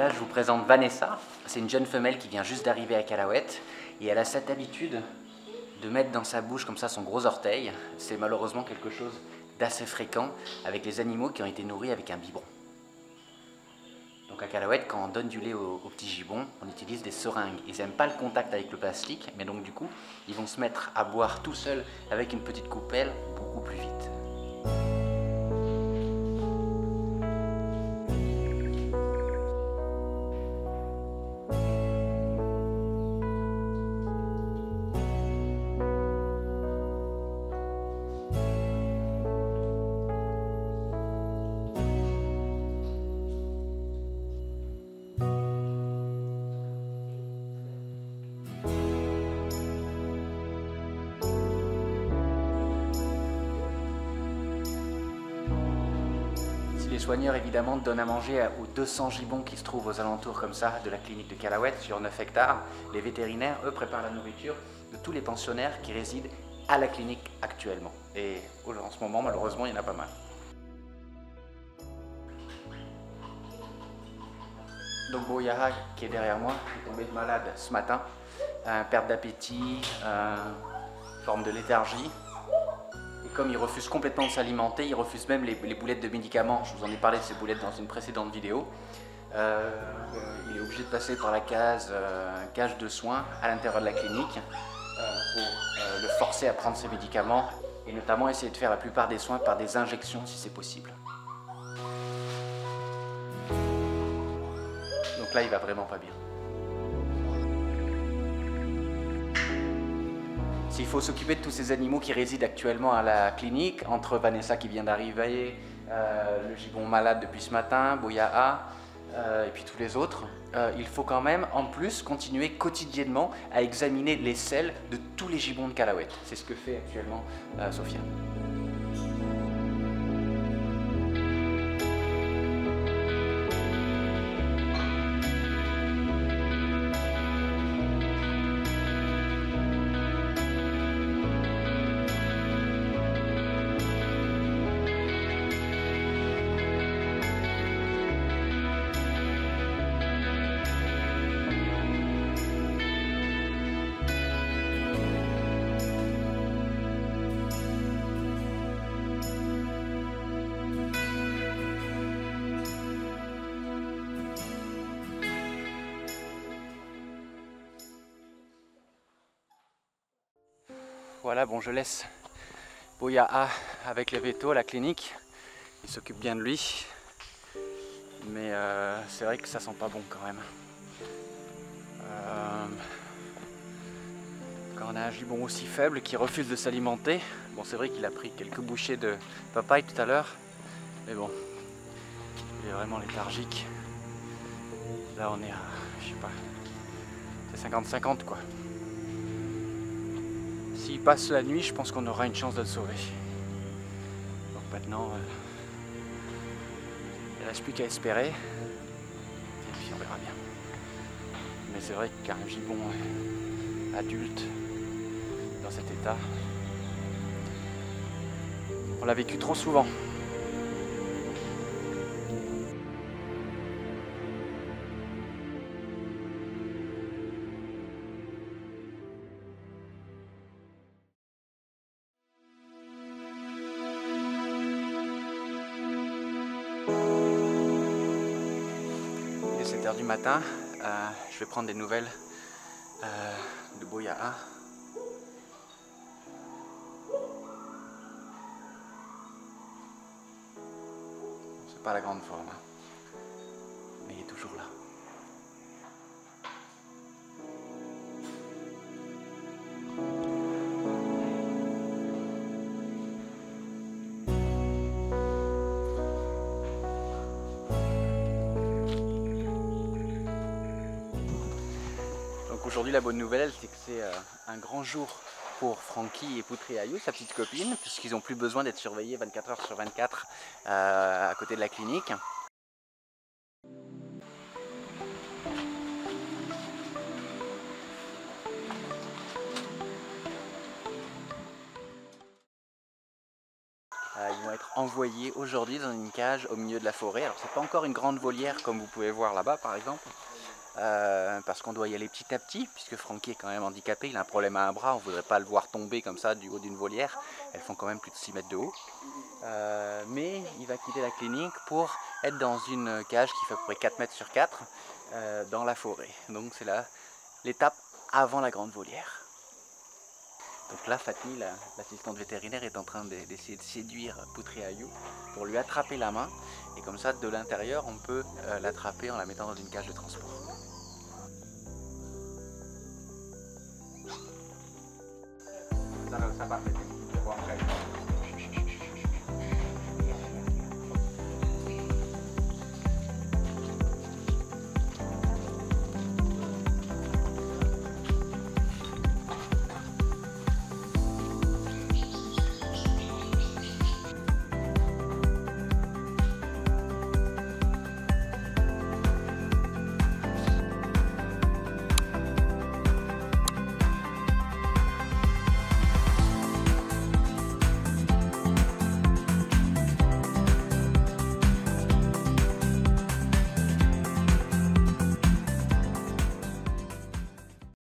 là, je vous présente Vanessa. C'est une jeune femelle qui vient juste d'arriver à Calahuète et elle a cette habitude de mettre dans sa bouche comme ça son gros orteil. C'est malheureusement quelque chose d'assez fréquent avec les animaux qui ont été nourris avec un biberon. Donc à Calahuète, quand on donne du lait aux petits gibbons, on utilise des seringues. Ils n'aiment pas le contact avec le plastique, mais donc du coup, ils vont se mettre à boire tout seuls avec une petite coupelle beaucoup plus vite. Les soigneurs évidemment donnent à manger aux 200 gibbons qui se trouvent aux alentours comme ça de la clinique de Calahuète sur 9 hectares. Les vétérinaires, eux, préparent la nourriture de tous les pensionnaires qui résident à la clinique actuellement. Et en ce moment, malheureusement, il y en a pas mal. Donc Boyaha, qui est derrière moi, est tombé malade ce matin. Perte d'appétit, forme de léthargie. Comme il refuse complètement de s'alimenter, il refuse même les boulettes de médicaments. Je vous en ai parlé de ces boulettes dans une précédente vidéo. Il est obligé de passer par la cage de soins à l'intérieur de la clinique pour le forcer à prendre ses médicaments et notamment essayer de faire la plupart des soins par des injections si c'est possible. Donc là, il va vraiment pas bien. S'il faut s'occuper de tous ces animaux qui résident actuellement à la clinique, entre Vanessa qui vient d'arriver, le gibbon malade depuis ce matin, Boyaha, et puis tous les autres, il faut quand même en plus continuer quotidiennement à examiner les selles de tous les gibbons de Calahuète. C'est ce que fait actuellement Sophia. Voilà, bon, je laisse Boyaha avec les vétos à la clinique. Il s'occupe bien de lui. Mais c'est vrai que ça sent pas bon quand même. Quand on a un gibbon aussi faible qui refuse de s'alimenter, bon, c'est vrai qu'il a pris quelques bouchées de papaye tout à l'heure. Mais bon, il est vraiment léthargique. Là on est à, je sais pas, c'est 50-50 quoi. S'il passe la nuit, je pense qu'on aura une chance de le sauver. Donc maintenant, il ne reste plus qu'à espérer. Et puis on verra bien. Mais c'est vrai qu'un gibbon adulte dans cet état, on l'a vécu trop souvent. Il est 7 h du matin, je vais prendre des nouvelles de Boyaha. C'est pas la grande forme, hein, mais il est toujours là. Aujourd'hui, la bonne nouvelle, c'est que c'est un grand jour pour Frankie et Poutriaïou, sa petite copine, puisqu'ils n'ont plus besoin d'être surveillés 24 h sur 24 à côté de la clinique. Ils vont être envoyés aujourd'hui dans une cage au milieu de la forêt. Alors c'est pas encore une grande volière comme vous pouvez voir là-bas par exemple, parce qu'on doit y aller petit à petit, puisque Frankie est quand même handicapé, il a un problème à un bras, on ne voudrait pas le voir tomber comme ça du haut d'une volière. Elles font quand même plus de 6 mètres de haut. Mais il va quitter la clinique pour être dans une cage qui fait à peu près 4 mètres sur 4 dans la forêt. Donc c'est l'étape avant la grande volière. Donc là, Fatmi, l'assistante vétérinaire, est en train d'essayer de séduire Putriayu pour lui attraper la main. Et comme ça, de l'intérieur, on peut l'attraper en la mettant dans une cage de transport. Ça part.